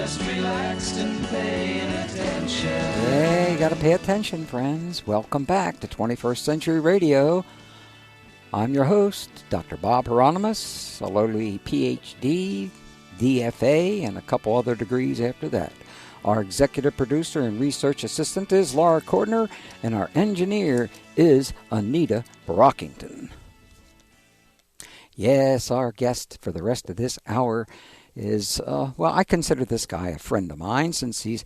just relaxed and paying attention. Hey, you got to pay attention, friends. Welcome back to 21st Century Radio. I'm your host, Dr. Bob Hieronimus, a lowly PhD, DFA, and a couple other degrees after that. Our executive producer and research assistant is Laura Cordner, and our engineer is Anita Brockington. Yes, our guest for the rest of this hour is, I consider this guy a friend of mine since he's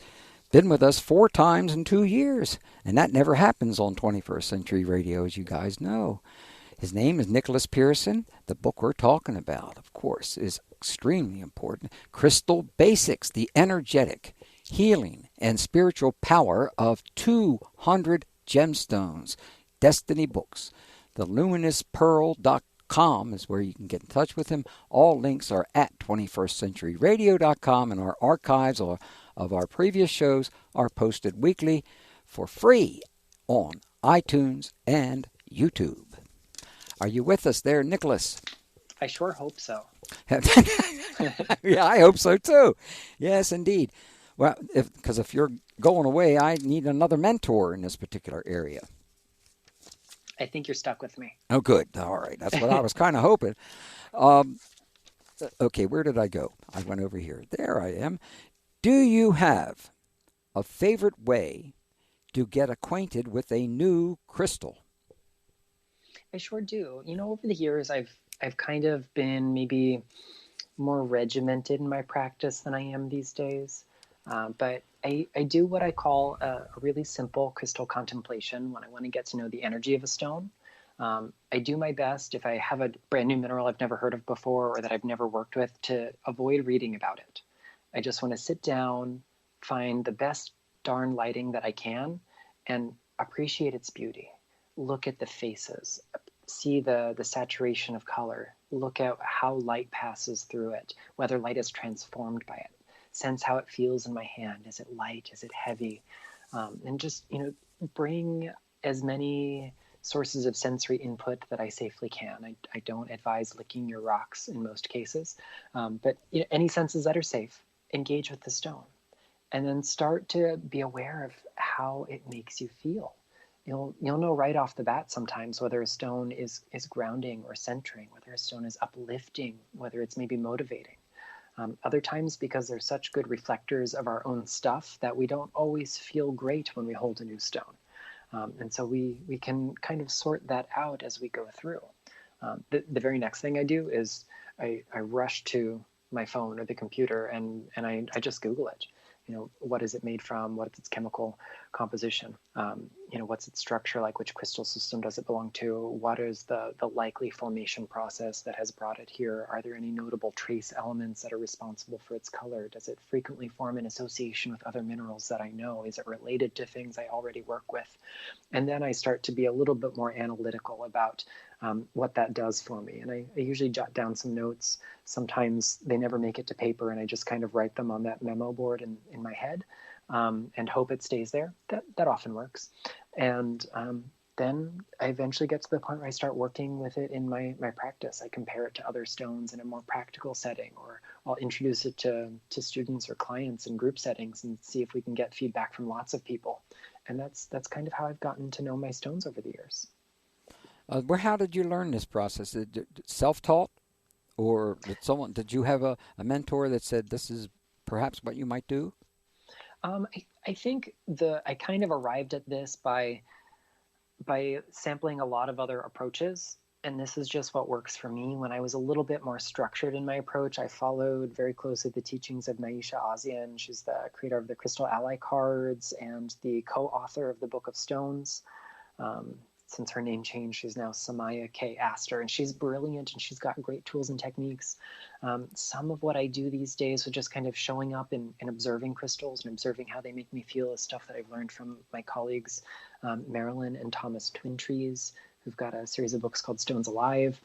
been with us 4 times in 2 years, and that never happens on 21st Century Radio, as you guys know. His name is Nicholas Pearson. The book we're talking about, of course, is extremely important. Crystal Basics, the energetic, healing, and spiritual power of 200 gemstones. Destiny Books. The LuminousPearl.com is where you can get in touch with him. All links are at 21stcenturyradio.com, and our archives of our previous shows are posted weekly for free on iTunes and YouTube. Are you with us there, Nicholas? I sure hope so. Yeah, I hope so too. Yes, indeed. Well, because if you're going away, I need another mentor in this particular area. I think you're stuck with me. Oh, good. All right. That's what I was kind of hoping. Okay, where did I go? I went over here. There I am. Do you have a favorite way to get acquainted with a new crystal? I sure do. You know, over the years, I've kind of been maybe more regimented in my practice than I am these days. But I do what I call a really simple crystal contemplation when I want to get to know the energy of a stone. I do my best, if I have a brand new mineral I've never heard of before or that I've never worked with, to avoid reading about it. I just want to sit down, find the best darn lighting that I can, and appreciate its beauty. Look at the faces, see the saturation of color, look at how light passes through it, whether light is transformed by it, sense how it feels in my hand. Is it light? Is it heavy? And just, bring as many sources of sensory input that I safely can. I don't advise licking your rocks in most cases, but any senses that are safe, engage with the stone, and then start to be aware of how it makes you feel. You'll know right off the bat sometimes whether a stone is grounding or centering, whether a stone is uplifting, whether it's maybe motivating. Other times, because they're such good reflectors of our own stuff, that we don't always feel great when we hold a new stone. And so we can kind of sort that out as we go through. The very next thing I do is I rush to my phone or the computer and I just Google it. What is it made from? What is its chemical composition? What's its structure like? Which crystal system does it belong to? What is the likely formation process that has brought it here? Are there any notable trace elements that are responsible for its color? Does it frequently form in association with other minerals that I know? Is it related to things I already work with? And then I start to be a little bit more analytical about what that does for me. And I usually jot down some notes. Sometimes they never make it to paper, and I just kind of write them on that memo board in my head and hope it stays there. That often works. And then I eventually get to the point where I start working with it in my practice. I compare it to other stones in a more practical setting, or I'll introduce it to students or clients in group settings and see if we can get feedback from lots of people. And that's kind of how I've gotten to know my stones over the years. How did you learn this process? Self-taught, or did you have a mentor that said this is perhaps what you might do? I think I kind of arrived at this by sampling a lot of other approaches, and this is just what works for me. When I was a little bit more structured in my approach, I followed very closely the teachings of Naisha Azian. She's the creator of the Crystal Ally cards and the co-author of the Book of Stones. Since her name changed, she's now Samaya K. Astor, and she's brilliant, and she's got great tools and techniques. Some of what I do these days with just kind of showing up and observing crystals and observing how they make me feel is stuff that I've learned from my colleagues, Marilyn and Thomas Twintrees, who've got a series of books called Stones Alive.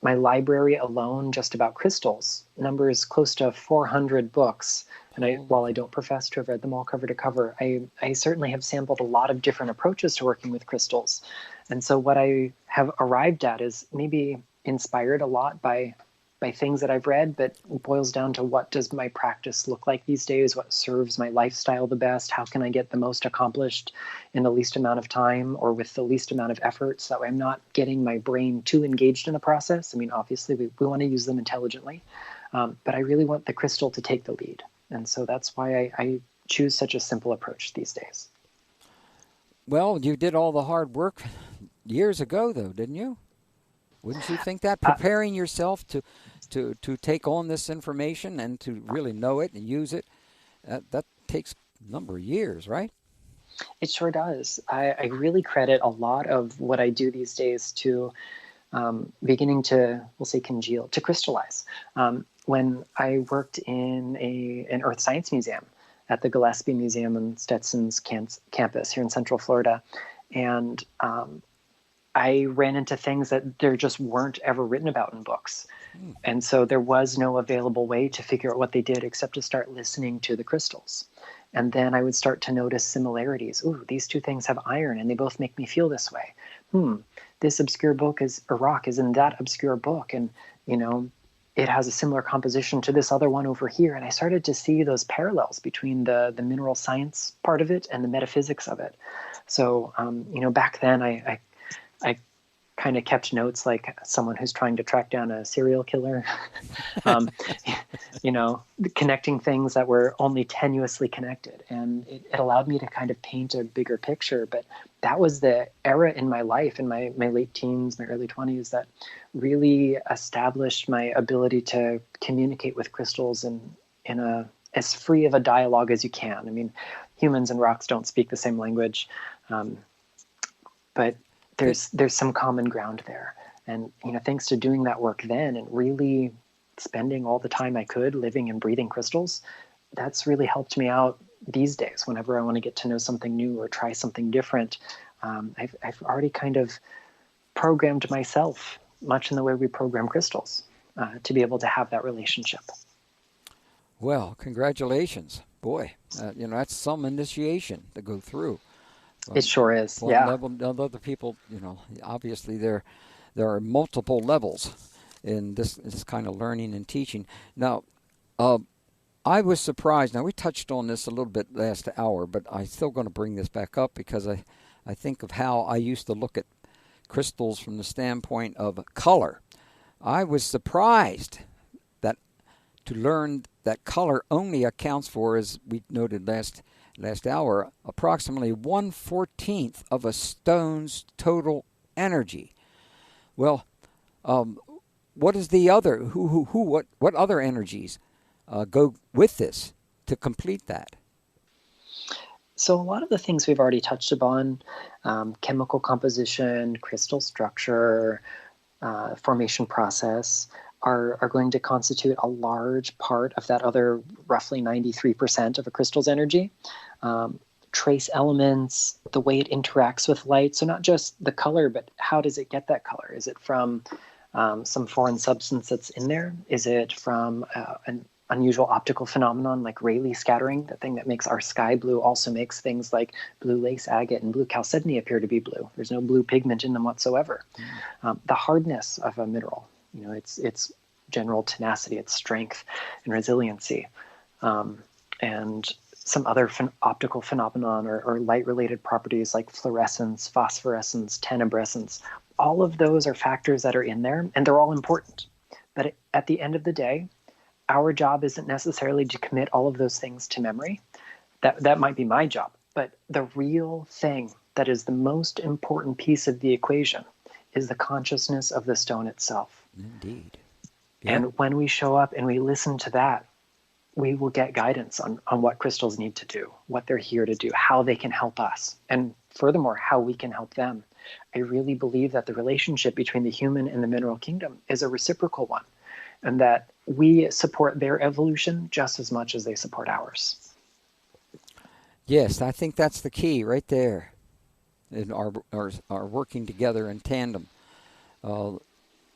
My library alone, just about crystals, numbers close to 400 books. And while I don't profess to have read them all cover to cover, I certainly have sampled a lot of different approaches to working with crystals. And so what I have arrived at is maybe inspired a lot by by things that I've read, but it boils down to what does my practice look like these days? What serves my lifestyle the best? How can I get the most accomplished in the least amount of time or with the least amount of effort, so that way I'm not getting my brain too engaged in the process? I mean, obviously, we want to use them intelligently, but I really want the crystal to take the lead. And so that's why I choose such a simple approach these days. Well, you did all the hard work years ago, though, didn't you? Wouldn't you think that preparing yourself to take on this information and to really know it and use it, that takes a number of years, right? It sure does. I really credit a lot of what I do these days to beginning to, we'll say, congeal, to crystallize. When I worked in an earth science museum at the Gillespie Museum on Stetson's campus here in Central Florida, and I ran into things that there just weren't ever written about in books. And so there was no available way to figure out what they did except to start listening to the crystals. And then I would start to notice similarities. Ooh, these two things have iron and they both make me feel this way. This obscure book rock is in that obscure book. And, it has a similar composition to this other one over here. And I started to see those parallels between the mineral science part of it and the metaphysics of it. So, back then I kind of kept notes like someone who's trying to track down a serial killer, connecting things that were only tenuously connected. And it allowed me to kind of paint a bigger picture. But that was the era in my life, in my late teens, my early 20s, that really established my ability to communicate with crystals in a as free of a dialogue as you can. I mean, humans and rocks don't speak the same language, but there's some common ground there. And, thanks to doing that work then and really spending all the time I could living and breathing crystals, that's really helped me out these days. Whenever I want to get to know something new or try something different, I've already kind of programmed myself, much in the way we program crystals, to be able to have that relationship. Well, congratulations. Boy, that's some initiation to go through. It sure is. One yeah. level, other people, obviously there are multiple levels in this kind of learning and teaching. Now, I was surprised. Now, we touched on this a little bit last hour, but I'm still going to bring this back up because I think of how I used to look at crystals from the standpoint of color. I was surprised to learn that color only accounts for, as we noted last hour, approximately 1/14 of a stone's total energy. Well, what is the other? What other energies go with this to complete that? So a lot of the things we've already touched upon, chemical composition, crystal structure, formation process, are going to constitute a large part of that other roughly 93% of a crystal's energy. Trace elements, the way it interacts with light. So not just the color, but how does it get that color? Is it from some foreign substance that's in there? Is it from an unusual optical phenomenon like Rayleigh scattering? The thing that makes our sky blue also makes things like blue lace agate and blue chalcedony appear to be blue. There's no blue pigment in them whatsoever. The hardness of a mineral, its general tenacity, its strength and resiliency, and some other optical phenomenon or light-related properties like fluorescence, phosphorescence, tenebrescence. All of those are factors that are in there, and they're all important. But at the end of the day, our job isn't necessarily to commit all of those things to memory. That might be my job. But the real thing that is the most important piece of the equation is the consciousness of the stone itself. Indeed. Yep. And when we show up and we listen to that, we will get guidance on what crystals need to do, what they're here to do, how they can help us, and furthermore, how we can help them. I really believe that the relationship between the human and the mineral kingdom is a reciprocal one, and that we support their evolution just as much as they support ours. Yes, I think that's the key right there in our working together in tandem.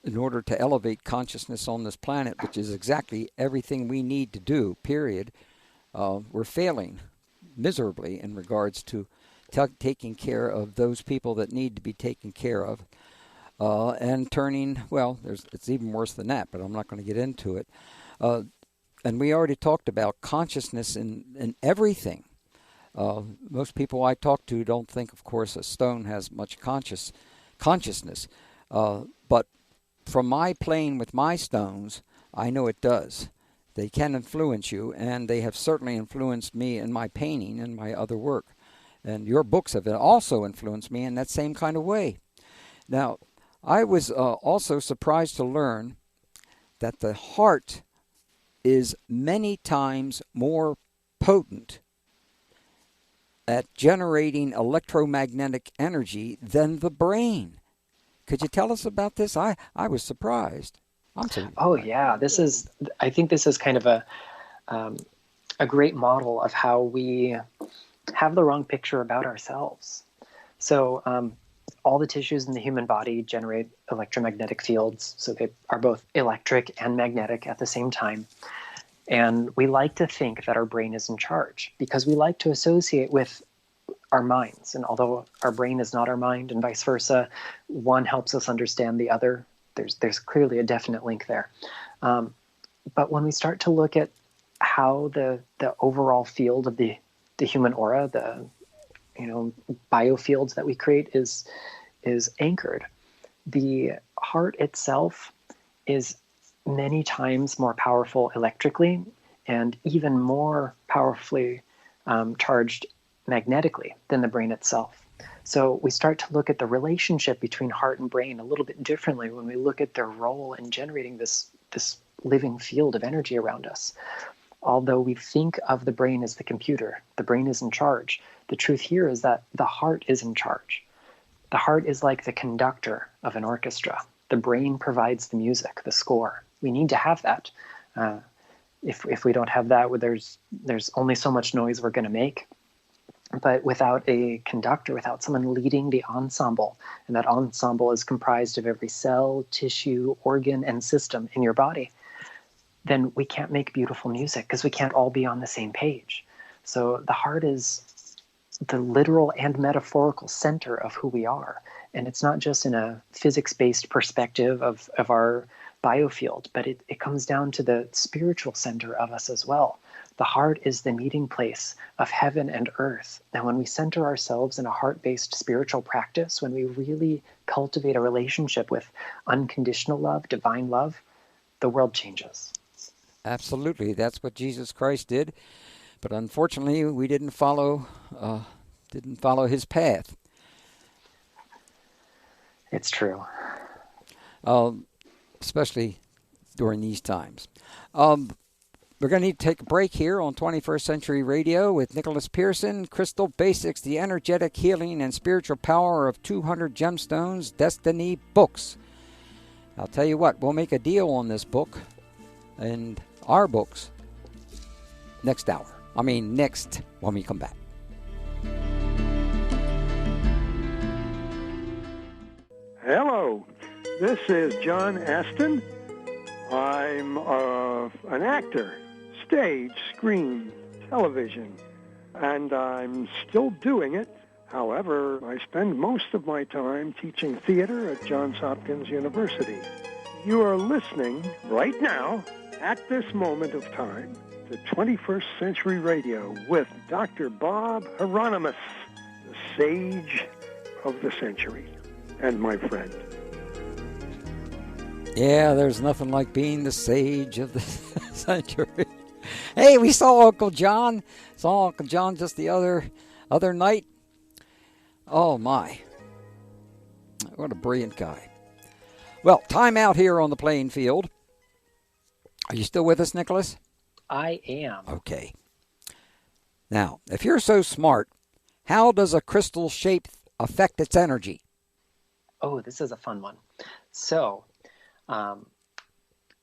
In order to elevate consciousness on this planet, which is exactly everything we need to do, period, we're failing miserably in regards to taking care of those people that need to be taken care of. and turning, well, it's even worse than that, but I'm not going to get into it. And we already talked about consciousness in everything. Most people I talk to don't think, of course, a stone has much consciousness. But from my playing with my stones, I know it does. They can influence you, and they have certainly influenced me in my painting and my other work. And your books have also influenced me in that same kind of way. Now, I was also surprised to learn that the heart is many times more potent at generating electromagnetic energy than the brain. Could you tell us about this? I was surprised. Oh yeah, I think this is kind of a great model of how we have the wrong picture about ourselves. So all the tissues in the human body generate electromagnetic fields. So they are both electric and magnetic at the same time. And we like to think that our brain is in charge because we like to associate with our minds. And although our brain is not our mind and vice versa, one helps us understand the other. There's clearly a definite link there. But when we start to look at how the overall field of the human aura, the biofields that we create is anchored, the heart itself is many times more powerful electrically and even more powerfully charged magnetically than the brain itself. So we start to look at the relationship between heart and brain a little bit differently when we look at their role in generating this living field of energy around us. Although we think of the brain as the computer, the brain is in charge. The truth here is that the heart is in charge. The heart is like the conductor of an orchestra. The brain provides the music, the score. We need to have that. If we don't have that, there's only so much noise we're going to make. But without a conductor, without someone leading the ensemble, and that ensemble is comprised of every cell, tissue, organ, and system in your body, then we can't make beautiful music because we can't all be on the same page. So the heart is the literal and metaphorical center of who we are. And it's not just in a physics-based perspective of our biofield, but it comes down to the spiritual center of us as well. The heart is the meeting place of heaven and earth. And when we center ourselves in a heart-based spiritual practice, when we really cultivate a relationship with unconditional love, divine love, the world changes. Absolutely. That's what Jesus Christ did. But unfortunately, we didn't follow his path. It's true. Especially during these times. We're going to need to take a break here on 21st Century Radio with Nicholas Pearson, Crystal Basics, the Energetic Healing and Spiritual Power of 200 Gemstones, Destiny Books. I'll tell you what, we'll make a deal on this book and our books next when we come back. Hello, this is John Astin. I'm an actor, stage, screen, television, and I'm still doing it. However, I spend most of my time teaching theater at Johns Hopkins University. You are listening right now, at this moment of time, to 21st Century Radio with Dr. Bob Hieronimus, the sage of the century, and my friend. Yeah, there's nothing like being the sage of the century. Hey, we saw Uncle John. Saw Uncle John just the other night. Oh, my. What a brilliant guy. Well, time out here on the playing field. Are you still with us, Nicholas? I am. Okay. Now, if you're so smart, how does a crystal shape affect its energy? Oh, this is a fun one. So,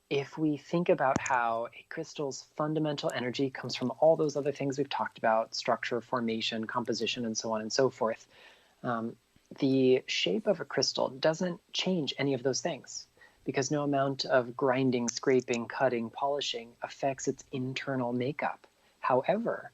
if we think about how a crystal's fundamental energy comes from all those other things we've talked about, structure, formation, composition, and so on and so forth, the shape of a crystal doesn't change any of those things because no amount of grinding, scraping, cutting, polishing affects its internal makeup. However,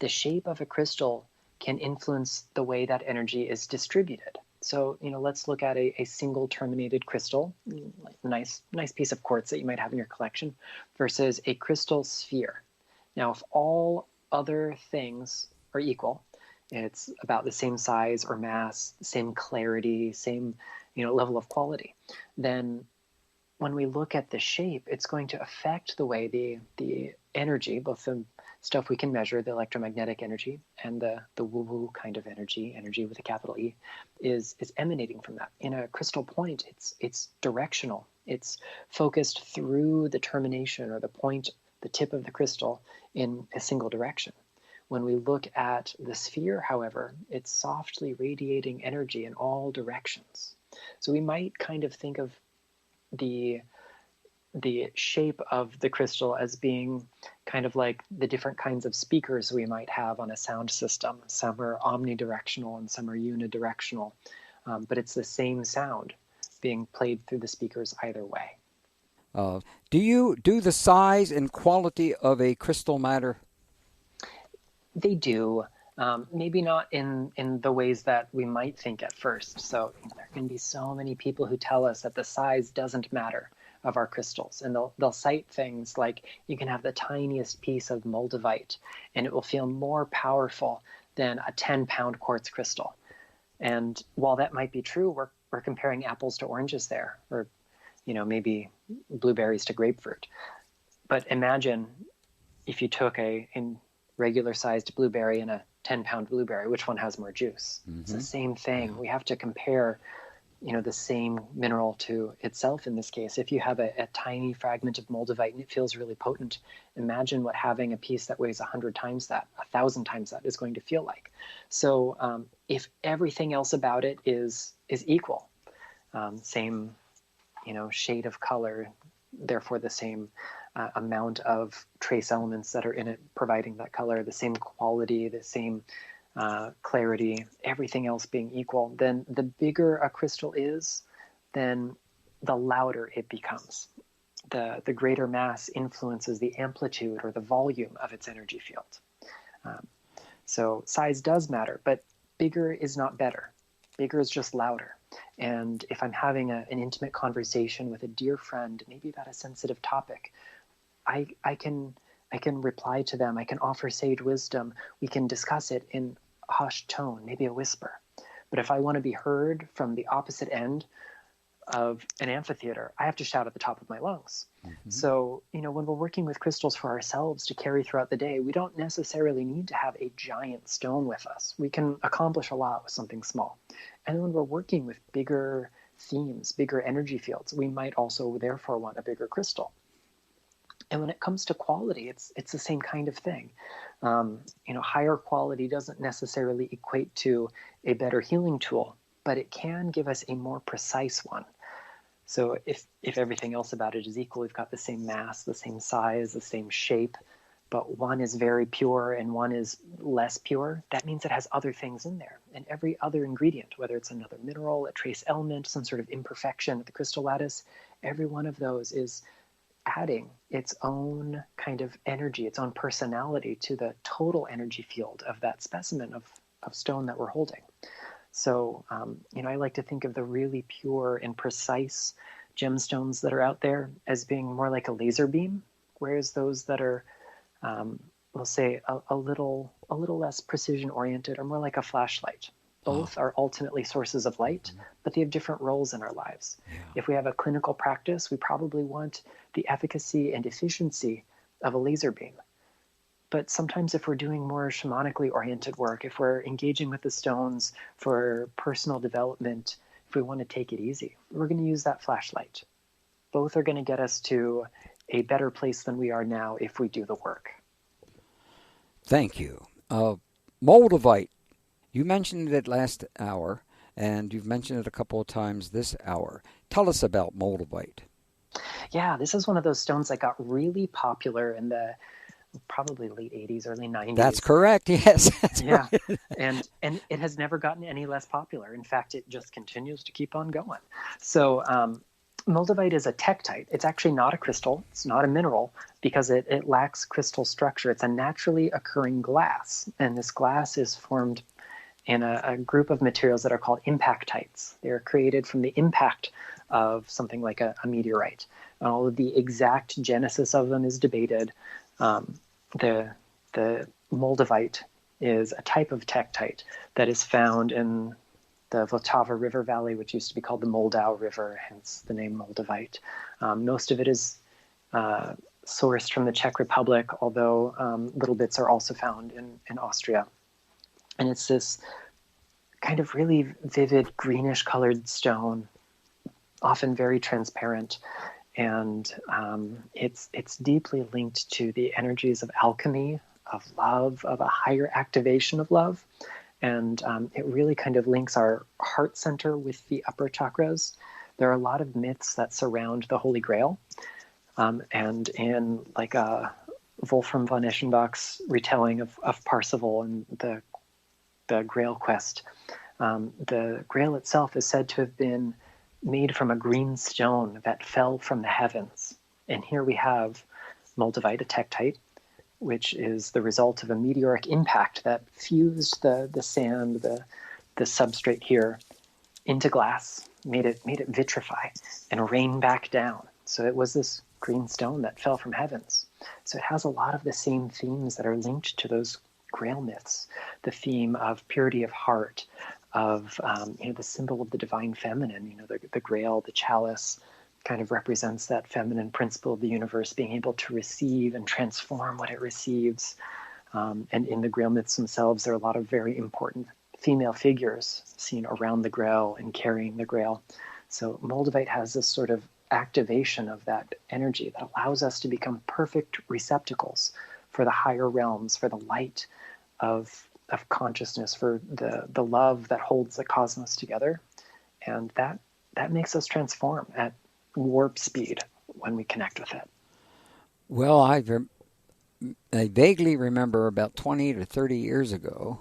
the shape of a crystal can influence the way that energy is distributed. So, let's look at a single terminated crystal, like nice piece of quartz that you might have in your collection, versus a crystal sphere. Now, if all other things are equal, it's about the same size or mass, same clarity, same level of quality, then when we look at the shape, it's going to affect the way the energy, both the stuff we can measure, the electromagnetic energy, and the woo-woo kind of energy with a capital E, is emanating from that. In a crystal point, it's directional. It's focused through the termination or the point, the tip of the crystal, in a single direction. When we look at the sphere, however, it's softly radiating energy in all directions. So we might kind of think of the shape of the crystal as being kind of like the different kinds of speakers we might have on a sound system. Some are omnidirectional and some are unidirectional, but it's the same sound being played through the speakers either way. Do the size and quality of a crystal matter? They do. Maybe not in the ways that we might think at first. So there can be so many people who tell us that the size doesn't matter of our crystals, and they'll cite things like you can have the tiniest piece of Moldavite and it will feel more powerful than a 10-pound quartz crystal. And while that might be true, we're comparing apples to oranges there, or maybe blueberries to grapefruit. But imagine if you took a regular sized blueberry and a 10-pound blueberry, which one has more juice? Mm-hmm. It's the same thing. We have to compare the same mineral to itself in this case. If you have a tiny fragment of Moldavite and it feels really potent, imagine what having a piece that weighs 100 times that, 1,000 times that is going to feel like. So if everything else about it is equal, same shade of color, therefore the same amount of trace elements that are in it providing that color, the same quality, the same clarity, everything else being equal, then the bigger a crystal is, then the louder it becomes. The greater mass influences the amplitude or the volume of its energy field. So size does matter, but bigger is not better. Bigger is just louder. And if I'm having an intimate conversation with a dear friend, maybe about a sensitive topic, I can reply to them. I can offer sage wisdom. We can discuss it in a hushed tone, maybe a whisper. But if I want to be heard from the opposite end of an amphitheater, I have to shout at the top of my lungs. Mm-hmm. So, when we're working with crystals for ourselves to carry throughout the day, we don't necessarily need to have a giant stone with us. We can accomplish a lot with something small. And when we're working with bigger themes, bigger energy fields, we might also therefore want a bigger crystal. And when it comes to quality, it's the same kind of thing. Higher quality doesn't necessarily equate to a better healing tool, but it can give us a more precise one. So if everything else about it is equal, we've got the same mass, the same size, the same shape, but one is very pure and one is less pure, that means it has other things in there. And every other ingredient, whether it's another mineral, a trace element, some sort of imperfection at the crystal lattice, every one of those is adding its own kind of energy, its own personality to the total energy field of that specimen of stone that we're holding. So, I like to think of the really pure and precise gemstones that are out there as being more like a laser beam, whereas those that are, we'll say, a little less precision oriented are more like a flashlight. Both are ultimately sources of light, but they have different roles in our lives. Yeah. If we have a clinical practice, we probably want the efficacy and efficiency of a laser beam. But sometimes if we're doing more shamanically oriented work, if we're engaging with the stones for personal development, if we want to take it easy, we're going to use that flashlight. Both are going to get us to a better place than we are now if we do the work. Thank you. Moldavite. You mentioned it last hour, and you've mentioned it a couple of times this hour. Tell us about Moldavite. Yeah, this is one of those stones that got really popular in the probably late 80s, early 90s. That's correct, yes. Yeah, right. And it has never gotten any less popular. In fact, it just continues to keep on going. So Moldavite is a tektite. It's actually not a crystal. It's not a mineral because it lacks crystal structure. It's a naturally occurring glass, and this glass is formed in a group of materials that are called impactites. They are created from the impact of something like a meteorite. And all of the exact genesis of them is debated. The Moldavite is a type of tektite that is found in the Vltava River Valley, which used to be called the Moldau River, hence the name Moldavite. Most of it is sourced from the Czech Republic, although little bits are also found in Austria. And it's this kind of really vivid greenish colored stone, often very transparent. And it's deeply linked to the energies of alchemy, of love, of a higher activation of love. And it really kind of links our heart center with the upper chakras. There are a lot of myths that surround the Holy Grail. And in like Wolfram von Eschenbach's retelling of Parsifal and the Grail quest, the Grail itself is said to have been made from a green stone that fell from the heavens. And here we have Moldavite, a tektite, which is the result of a meteoric impact that fused the sand, the substrate here, into glass, made it vitrify and rain back down. So it was this green stone that fell from heavens. So it has a lot of the same themes that are linked to those Grail myths, the theme of purity of heart, of the symbol of the divine feminine. The Grail, the chalice, kind of represents that feminine principle of the universe being able to receive and transform what it receives. And in the Grail myths themselves, there are a lot of very important female figures seen around the Grail and carrying the Grail. So Moldavite has this sort of activation of that energy that allows us to become perfect receptacles for the higher realms, for the light of consciousness, for the love that holds the cosmos together. And that makes us transform at warp speed when we connect with it. Well, I vaguely remember about 20 to 30 years ago.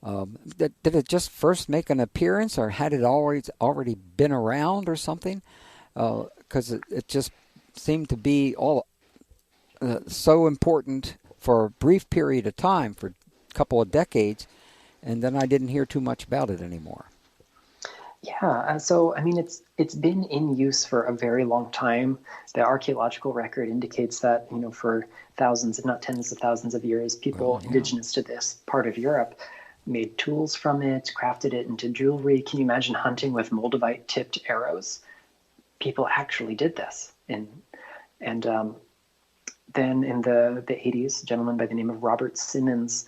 Did it just first make an appearance, or had it already been around or something? Because it just seemed to be so important for a brief period of time, for a couple of decades, and then I didn't hear too much about it anymore. Yeah, so I mean, it's been in use for a very long time. The archaeological record indicates that, for thousands, if not tens of thousands of years, people indigenous to this part of Europe made tools from it, crafted it into jewelry. Can you imagine hunting with Moldavite tipped arrows? People actually did this. And then in the 80s, a gentleman by the name of Robert Simmons,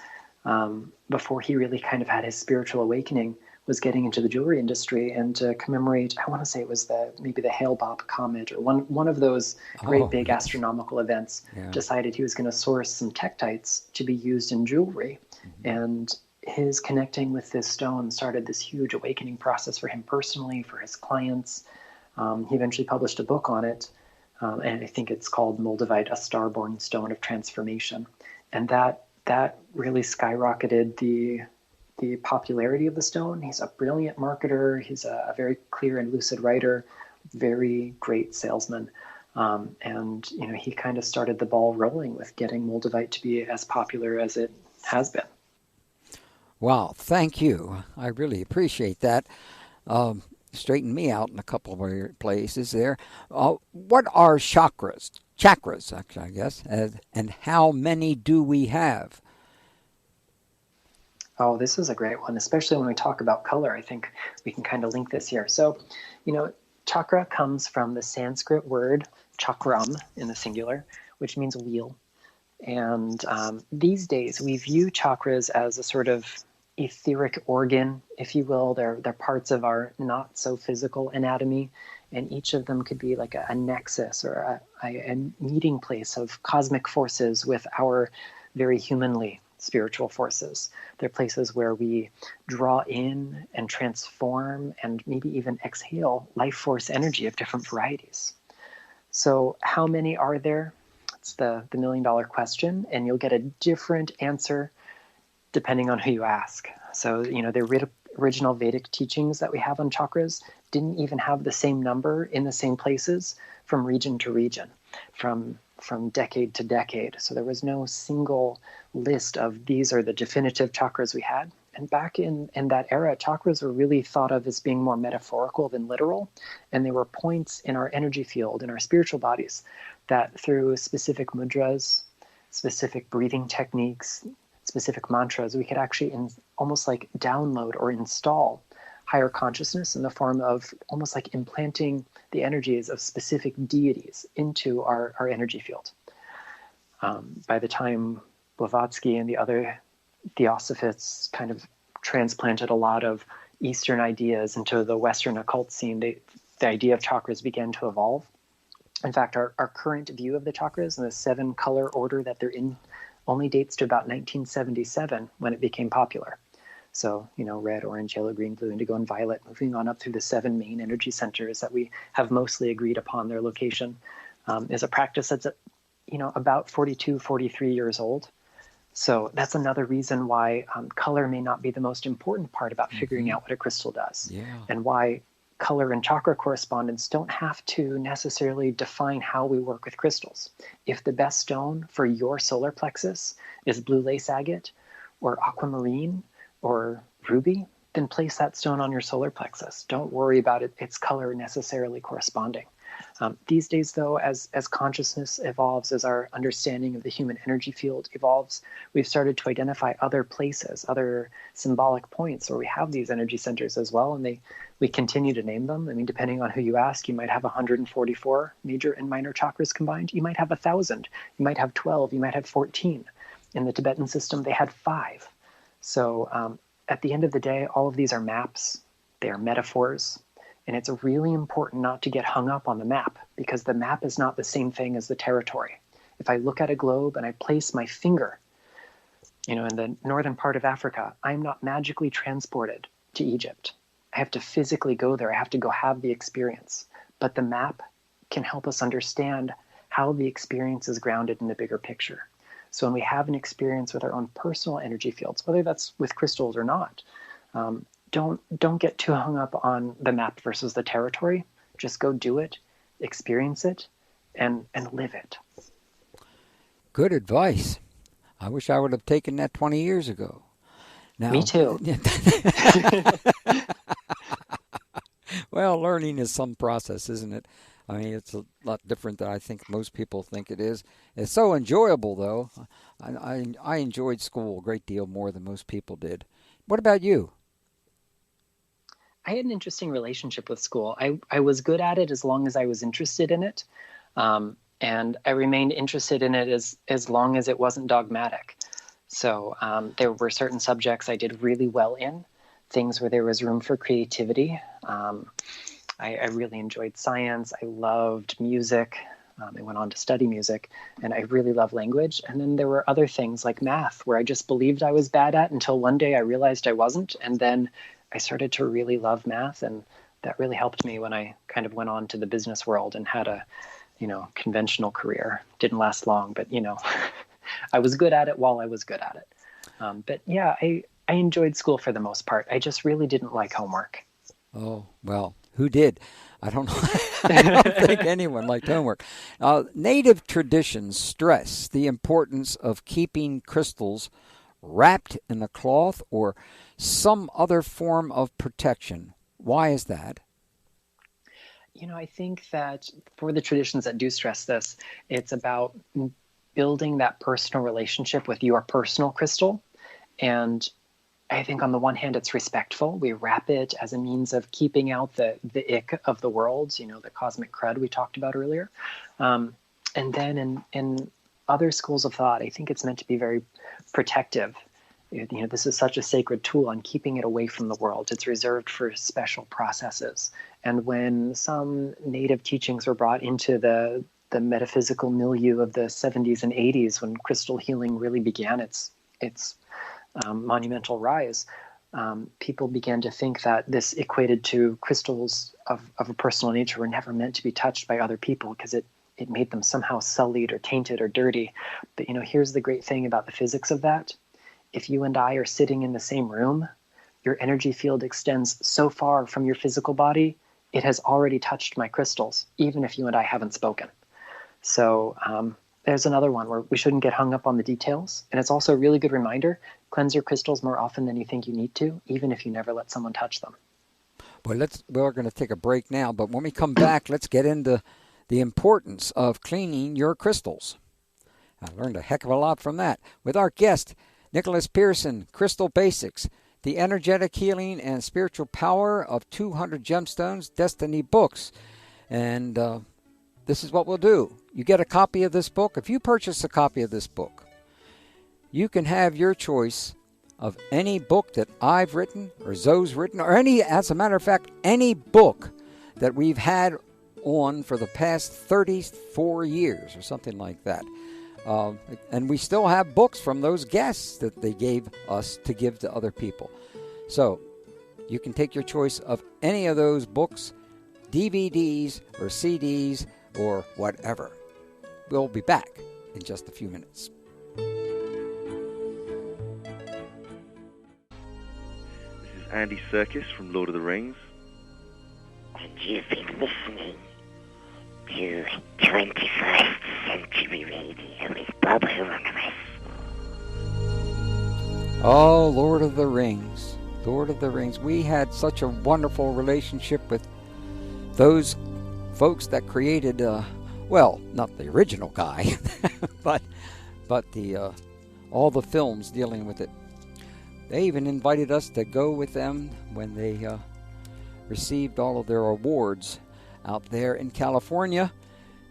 before he really kind of had his spiritual awakening, was getting into the jewelry industry, and to commemorate, I want to say it was maybe the Hale-Bopp comet, or one of those great big astronomical events, decided he was going to source some tektites to be used in jewelry. And his connecting with this stone started this huge awakening process for him personally, for his clients. He eventually published a book on it, and I think it's called Moldavite, A Starborn Stone of Transformation. And that really skyrocketed the popularity of the stone. He's a brilliant marketer. He's a very clear and lucid writer, very great salesman. And he kind of started the ball rolling with getting Moldavite to be as popular as it has been. Wow, thank you. I really appreciate that. Straighten me out in a couple of places there. What are chakras? Chakras, actually, I guess. And how many do we have? Oh, this is a great one, especially when we talk about color. I think we can kind of link this here. So, chakra comes from the Sanskrit word chakram in the singular, which means wheel. And these days, we view chakras as a sort of etheric organ, if you will. They're parts of our not so physical anatomy, and each of them could be like a nexus or a meeting place of cosmic forces with our very humanly spiritual forces. They're places where we draw in and transform and maybe even exhale life force energy of different varieties. So how many are there? It's the million-dollar question, and you'll get a different answer depending on who you ask. So, the original Vedic teachings that we have on chakras didn't even have the same number in the same places from region to region, from decade to decade. So there was no single list of these are the definitive chakras we had. And back in that era, chakras were really thought of as being more metaphorical than literal. And they were points in our energy field, in our spiritual bodies, that through specific mudras, specific breathing techniques, specific mantras, we could actually almost like download or install higher consciousness in the form of almost like implanting the energies of specific deities into our energy field. By the time Blavatsky and the other theosophists kind of transplanted a lot of Eastern ideas into the Western occult scene, the idea of chakras began to evolve. In fact, our current view of the chakras and the 7-color order that they're in only dates to about 1977 when it became popular. So, red, orange, yellow, green, blue, indigo, and violet, moving on up through the 7 main energy centers that we have mostly agreed upon their location, is a practice that's, about 42, 43 years old. So that's another reason why color may not be the most important part about figuring out what a crystal does. Yeah. And why color and chakra correspondence don't have to necessarily define how we work with crystals. If the best stone for your solar plexus is blue lace agate or aquamarine or ruby, then place that stone on your solar plexus. Don't worry about its color necessarily corresponding. These days, though, as consciousness evolves, as our understanding of the human energy field evolves, we've started to identify other places, other symbolic points where we have these energy centers as well, and we continue to name them. I mean, depending on who you ask, you might have 144 major and minor chakras combined. You might have 1,000. You might have 12. You might have 14. In the Tibetan system, they had 5. So at the end of the day, all of these are maps. They are metaphors. And it's really important not to get hung up on the map, because the map is not the same thing as the territory. If I look at a globe and I place my finger, in the northern part of Africa, I'm not magically transported to Egypt. I have to physically go there. I have to go have the experience. But the map can help us understand how the experience is grounded in the bigger picture. So when we have an experience with our own personal energy fields, whether that's with crystals or not, don't get too hung up on the map versus the territory. Just go do it, experience it, and live it. Good advice. I wish I would have taken that 20 years ago. Now, me too. Well, learning is some process, isn't it? I mean, it's a lot different than I think most people think it is. It's so enjoyable, though. I enjoyed school a great deal more than most people did. What about you? I had an interesting relationship with school. I was good at it as long as I was interested in it. And I remained interested in it as long as it wasn't dogmatic. So there were certain subjects I did really well in, things where there was room for creativity. I really enjoyed science. I loved music. I went on to study music, and I really love language. And then there were other things like math, where I just believed I was bad at until one day I realized I wasn't. And then I started to really love math, and that really helped me when I kind of went on to the business world and had a, conventional career. Didn't last long, but, I was good at it while I was good at it. But yeah, I enjoyed school for the most part. I just really didn't like homework. Oh, well, who did? I don't know. I don't think anyone liked homework. Native traditions stress the importance of keeping crystals wrapped in a cloth or some other form of protection. Why is that? I think that for the traditions that do stress this, it's about building that personal relationship with your personal crystal. And I think on the one hand, it's respectful. We wrap it as a means of keeping out the ick of the world, the cosmic crud we talked about earlier. And then in other schools of thought, I think it's meant to be very protective. This is such a sacred tool, and keeping it away from the world. It's reserved for special processes. And when some native teachings were brought into the metaphysical milieu of the 70s and 80s, when crystal healing really began its monumental rise, people began to think that this equated to crystals of a personal nature were never meant to be touched by other people because it made them somehow sullied or tainted or dirty. But here's the great thing about the physics of that. If you and I are sitting in the same room, your energy field extends so far from your physical body, it has already touched my crystals, even if you and I haven't spoken. So there's another one where we shouldn't get hung up on the details. And it's also a really good reminder, cleanse your crystals more often than you think you need to, even if you never let someone touch them. Well, we're going to take a break now, but when we come back, let's get into the importance of cleaning your crystals. I learned a heck of a lot from that with our guest, Nicholas Pearson, Crystal Basics, The Energetic Healing and Spiritual Power of 200 Gemstones, Destiny Books. And this is what we'll do. You get a copy of this book. If you purchase a copy of this book, you can have your choice of any book that I've written or Zoe's written, or as a matter of fact, any book that we've had on for the past 34 years or something like that. And we still have books from those guests that they gave us to give to other people. So you can take your choice of any of those books, DVDs or CDs or whatever. We'll be back in just a few minutes. This is Andy Serkis from Lord of the Rings. And you've been listening to 21st Century Radio with Bob Hieronimus. Oh, Lord of the Rings. Lord of the Rings. We had such a wonderful relationship with those folks that created, well, not the original guy, but the all the films dealing with it. They even invited us to go with them when they received all of their awards out there in California.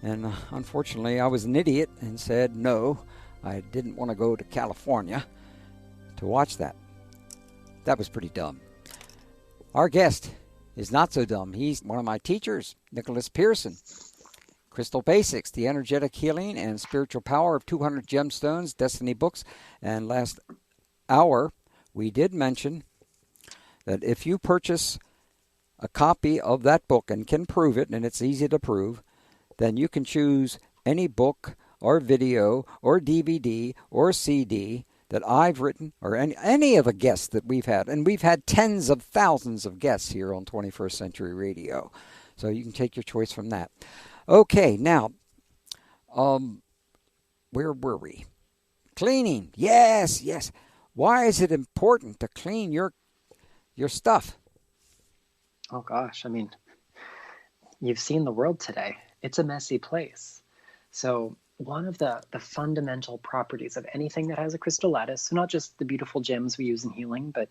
And unfortunately, I was an idiot and said no, I didn't want to go to California to watch that. That was pretty dumb. Our guest is not so dumb. He's one of my teachers, Nicholas Pearson. Crystal Basics, The Energetic Healing and Spiritual Power of 200 Gemstones, Destiny Books. And last hour, we did mention that if you purchase a copy of that book and can prove it, and it's easy to prove, then you can choose any book or video or DVD or CD that I've written or any of the guests that we've had. And we've had tens of thousands of guests here on 21st Century Radio. So you can take your choice from that. Okay, now, where were we? Cleaning. Yes. Why is it important to clean your stuff? Oh gosh, I mean, you've seen the world today. It's a messy place. So one of the fundamental properties of anything that has a crystal lattice, so not just the beautiful gems we use in healing, but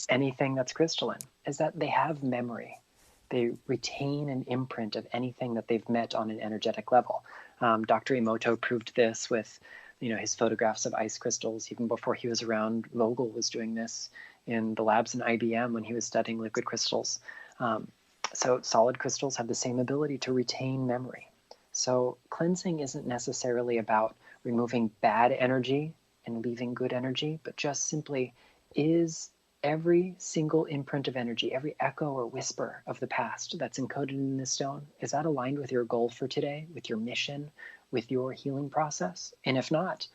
anything that's crystalline, is that they have memory. They retain an imprint of anything that they've met on an energetic level. Dr. Emoto proved this with, his photographs of ice crystals. Even before he was around, Vogel was doing this in the labs in IBM when he was studying liquid crystals. So solid crystals have the same ability to retain memory. So cleansing isn't necessarily about removing bad energy and leaving good energy, but just simply, is every single imprint of energy, every echo or whisper of the past that's encoded in this stone, is that aligned with your goal for today, with your mission, with your healing process? And if not,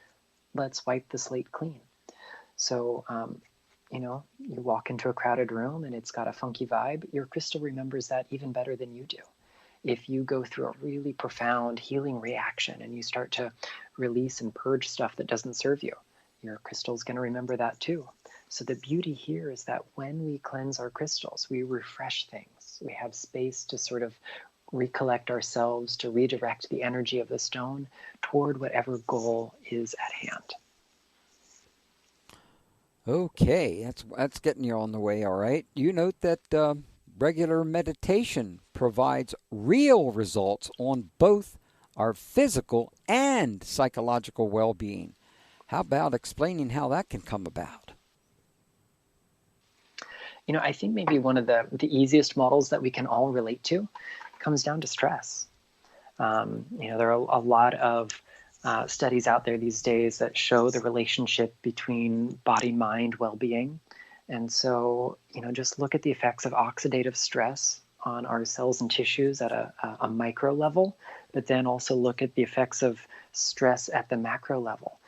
let's wipe the slate clean. So, you walk into a crowded room and it's got a funky vibe, your crystal remembers that even better than you do. If you go through a really profound healing reaction and you start to release and purge stuff that doesn't serve you, your crystal's going to remember that too. So the beauty here is that when we cleanse our crystals, we refresh things. We have space to sort of recollect ourselves, to redirect the energy of the stone toward whatever goal is at hand. Okay, that's getting you on the way, all right. You note that regular meditation provides real results on both our physical and psychological well-being. How about explaining how that can come about? I think maybe one of the easiest models that we can all relate to comes down to stress. There are a lot of studies out there these days that show the relationship between body-mind well-being. And so, just look at the effects of oxidative stress on our cells and tissues at a micro level, but then also look at the effects of stress at the macro level.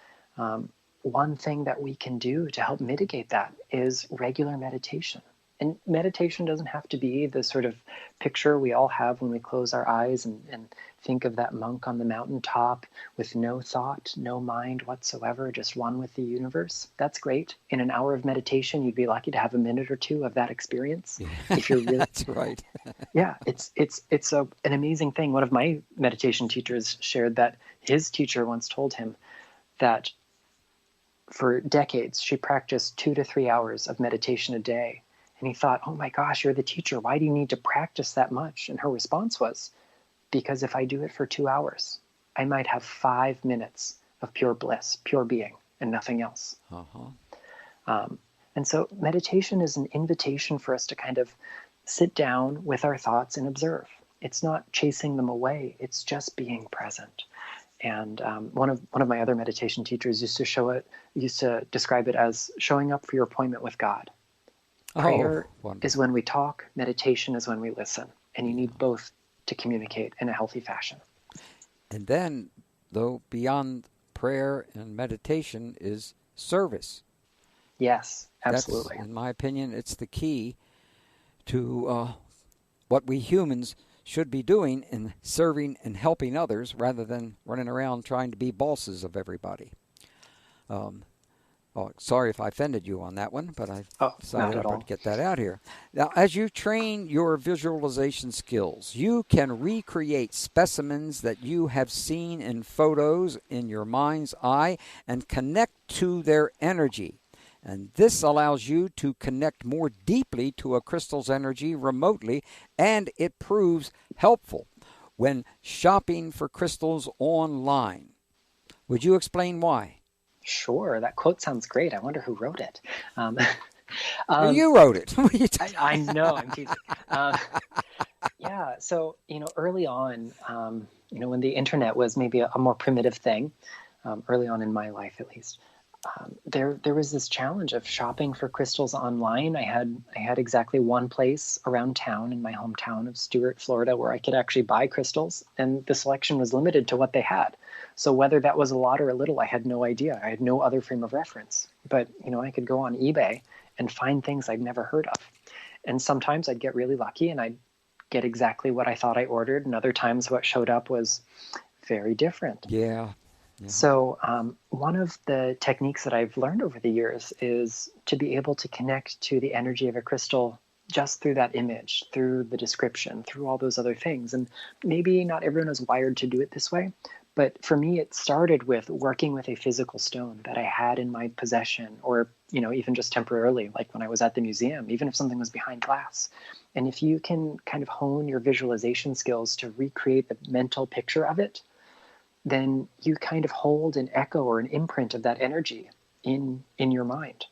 One thing that we can do to help mitigate that is regular meditation. And meditation doesn't have to be the sort of picture we all have when we close our eyes and think of that monk on the mountaintop with no thought, no mind whatsoever, just one with the universe. That's great. In an hour of meditation, you'd be lucky to have a minute or two of that experience. Yeah. If you're really, That's right. yeah, it's an amazing thing. One of my meditation teachers shared that his teacher once told him that for decades she practiced 2 to 3 hours of meditation a day. And he thought, oh my gosh, you're the teacher. Why do you need to practice that much? And her response was, because if I do it for 2 hours, I might have 5 minutes of pure bliss, pure being, and nothing else. And so meditation is an invitation for us to kind of sit down with our thoughts and observe. It's not chasing them away. It's just being present. And one of my other meditation teachers used to describe it as showing up for your appointment with God. Prayer is when we talk, meditation is when we listen. And you need both to communicate in a healthy fashion. And then, though, beyond prayer and meditation is service. Yes, absolutely. In my opinion, it's the key to what we humans should be doing in serving and helping others rather than running around trying to be bosses of everybody. Sorry if I offended you on that one, but I decided I would get that out here. Now, as you train your visualization skills, you can recreate specimens that you have seen in photos in your mind's eye and connect to their energy. And this allows you to connect more deeply to a crystal's energy remotely, and it proves helpful when shopping for crystals online. Would you explain why? Sure, that quote sounds great. I wonder who wrote it. You wrote it. I know, I'm teasing. Yeah, so, early on, when the internet was maybe a more primitive thing, early on in my life at least, there was this challenge of shopping for crystals online. I had exactly one place around town in my hometown of Stuart, Florida, where I could actually buy crystals, and the selection was limited to what they had. So whether that was a lot or a little, I had no idea. I had no other frame of reference. But, I could go on eBay and find things I'd never heard of. And sometimes I'd get really lucky and I'd get exactly what I thought I ordered. And other times what showed up was very different. Yeah. So one of the techniques that I've learned over the years is to be able to connect to the energy of a crystal just through that image, through the description, through all those other things. And maybe not everyone is wired to do it this way, but for me, it started with working with a physical stone that I had in my possession, or, even just temporarily, like when I was at the museum, even if something was behind glass. And if you can kind of hone your visualization skills to recreate the mental picture of it, then you kind of hold an echo or an imprint of that energy in your mind.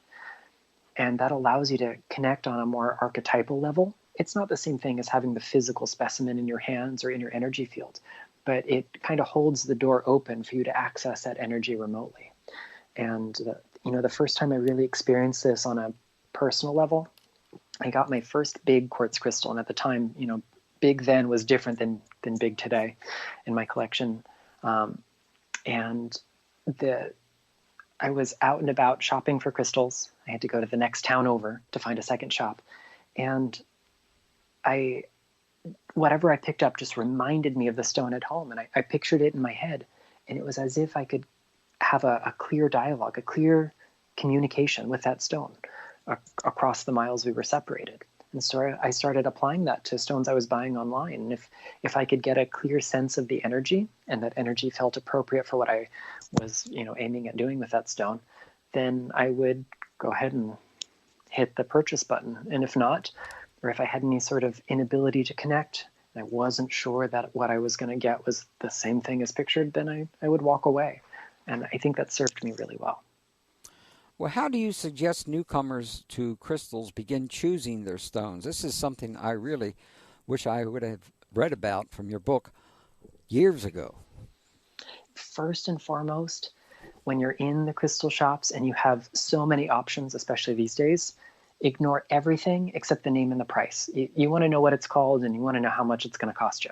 And that allows you to connect on a more archetypal level. It's not the same thing as having the physical specimen in your hands or in your energy field, but it kind of holds the door open for you to access that energy remotely. And the first time I really experienced this on a personal level, I got my first big quartz crystal. And at the time, big then was different than big today in my collection. I was out and about shopping for crystals. I had to go to the next town over to find a second shop. And whatever I picked up just reminded me of the stone at home. And I pictured it in my head. And it was as if I could have a clear dialogue, a clear communication with that stone across the miles we were separated. And so I started applying that to stones I was buying online. And if I could get a clear sense of the energy, and that energy felt appropriate for what I was, aiming at doing with that stone, then I would go ahead and hit the purchase button. And if not, or if I had any sort of inability to connect, and I wasn't sure that what I was going to get was the same thing as pictured, then I would walk away. And I think that served me really well. Well, how do you suggest newcomers to crystals begin choosing their stones? This is something I really wish I would have read about from your book years ago. First and foremost, when you're in the crystal shops and you have so many options, especially these days, ignore everything except the name and the price. You want to know what it's called and you want to know how much it's going to cost you.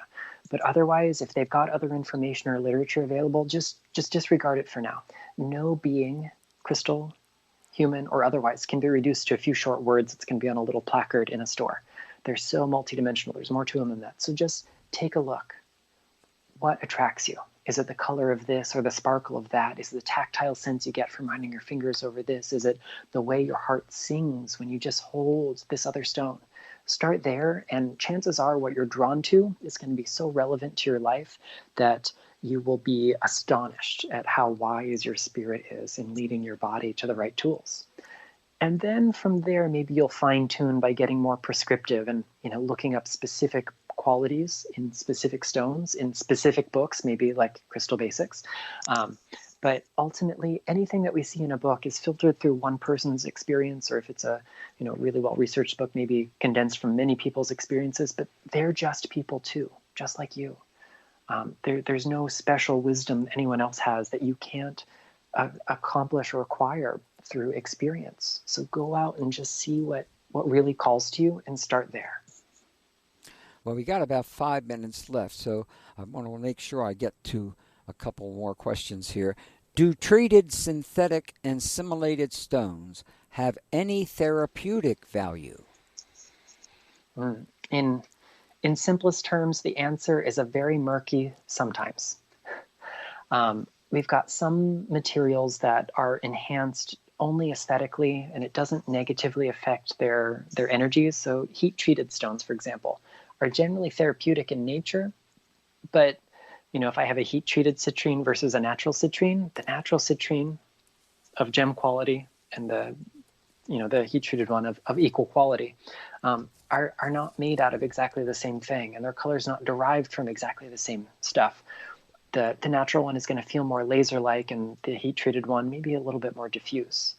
But otherwise, if they've got other information or literature available, just disregard it for now. No being, crystal, human or otherwise, can be reduced to a few short words. It's going to be on a little placard in a store. They're so multidimensional. There's more to them than that. So just take a look. What attracts you? Is it the color of this or the sparkle of that? Is it the tactile sense you get from running your fingers over this? Is it the way your heart sings when you just hold this other stone? Start there, and chances are what you're drawn to is going to be so relevant to your life that you will be astonished at how wise your spirit is in leading your body to the right tools. And then from there, maybe you'll fine-tune by getting more prescriptive and, looking up specific qualities in specific stones, in specific books, maybe like Crystal Basics. But ultimately, anything that we see in a book is filtered through one person's experience, or if it's a really well-researched book, maybe condensed from many people's experiences, but they're just people too, just like you. There's no special wisdom anyone else has that you can't accomplish or acquire through experience. So go out and just see what really calls to you and start there. Well, we got about 5 minutes left, so I want to make sure I get to a couple more questions here. Do treated, synthetic, and simulated stones have any therapeutic value? In simplest terms, the answer is a very murky sometimes. We've got some materials that are enhanced only aesthetically, and it doesn't negatively affect their energies. So heat-treated stones, for example, are generally therapeutic in nature, but if I have a heat-treated citrine versus a natural citrine, the natural citrine of gem quality and the heat-treated one of equal quality are not made out of exactly the same thing, and their color is not derived from exactly the same stuff. The natural one is going to feel more laser-like, and the heat-treated one maybe a little bit more diffuse.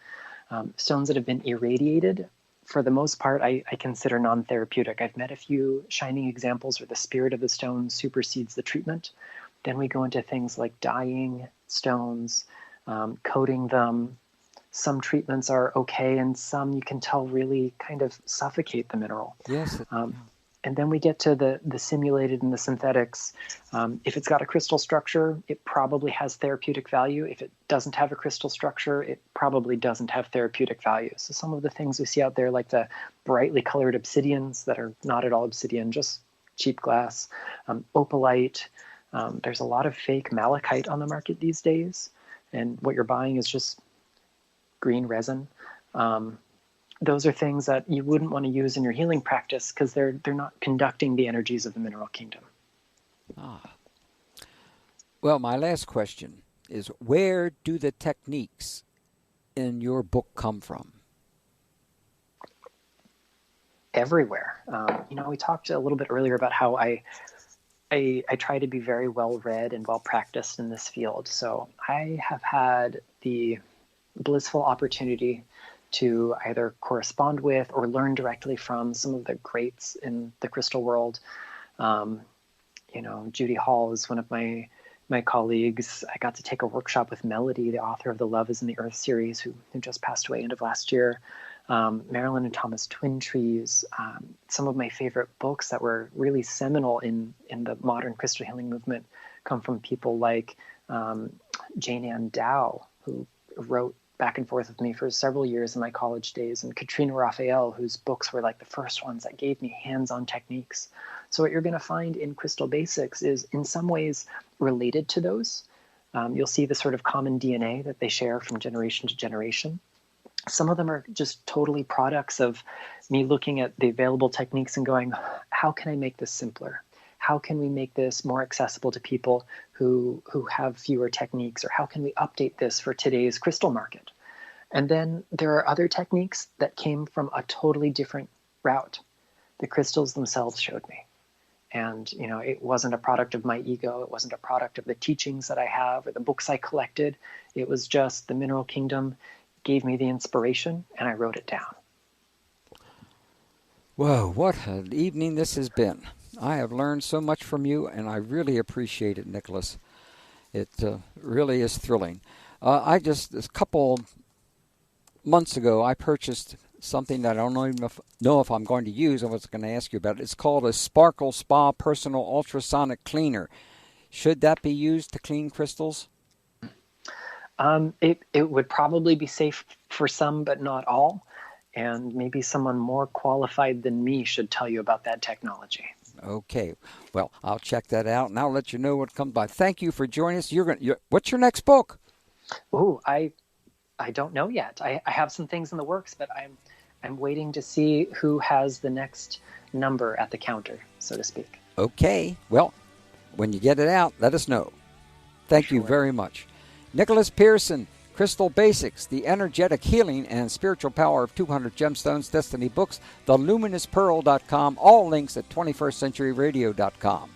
Stones that have been irradiated, for the most part, I consider non-therapeutic. I've met a few shining examples where the spirit of the stone supersedes the treatment. Then we go into things like dyeing stones, coating them. Some treatments are okay, and some you can tell really kind of suffocate the mineral. Yes. And then we get to the simulated and the synthetics. If it's got a crystal structure, it probably has therapeutic value. If it doesn't have a crystal structure, it probably doesn't have therapeutic value. So some of the things we see out there, like the brightly colored obsidians that are not at all obsidian, just cheap glass, opalite. There's a lot of fake malachite on the market these days, and what you're buying is just green resin. Those are things that you wouldn't want to use in your healing practice because they're not conducting the energies of the mineral kingdom. Well, my last question is, where do the techniques in your book come from? Everywhere. We talked a little bit earlier about how I try to be very well read and well practiced in this field. So I have had the blissful opportunity to either correspond with or learn directly from some of the greats in the crystal world. Judy Hall is one of my colleagues. I got to take a workshop with Melody, the author of the Love is in the Earth series, who just passed away end of last year. Marilyn and Thomas Twin Trees. Some of my favorite books that were really seminal in the modern crystal healing movement come from people like Jane Ann Dow, who wrote back and forth with me for several years in my college days, and Katrina Raphael, whose books were like the first ones that gave me hands-on techniques. So what you're going to find in Crystal Basics is in some ways related to those. You'll see the sort of common DNA that they share from generation to generation. Some of them are just totally products of me looking at the available techniques and going, how can I make this simpler? How can we make this more accessible to people who have fewer techniques? Or how can we update this for today's crystal market? And then there are other techniques that came from a totally different route. The crystals themselves showed me. And, it wasn't a product of my ego. It wasn't a product of the teachings that I have or the books I collected. It was just the mineral kingdom gave me the inspiration, and I wrote it down. Whoa, what an evening this has been. I have learned so much from you, and I really appreciate it, Nicholas. It really is thrilling. A couple months ago, I purchased something that I don't even know if I'm going to use. I was going to ask you about it. It's called a Sparkle Spa Personal Ultrasonic Cleaner. Should that be used to clean crystals? It would probably be safe for some, but not all. And maybe someone more qualified than me should tell you about that technology. Okay. Well, I'll check that out, and I'll let you know what comes by. Thank you for joining us. What's your next book? Oh, I don't know yet. I have some things in the works, but I'm waiting to see who has the next number at the counter, so to speak. Okay. Well, when you get it out, let us know. Thank you very much. Nicholas Pearson, Crystal Basics, The Energetic Healing and Spiritual Power of 200 Gemstones, Destiny Books, theluminouspearl.com, all links at 21stcenturyradio.com.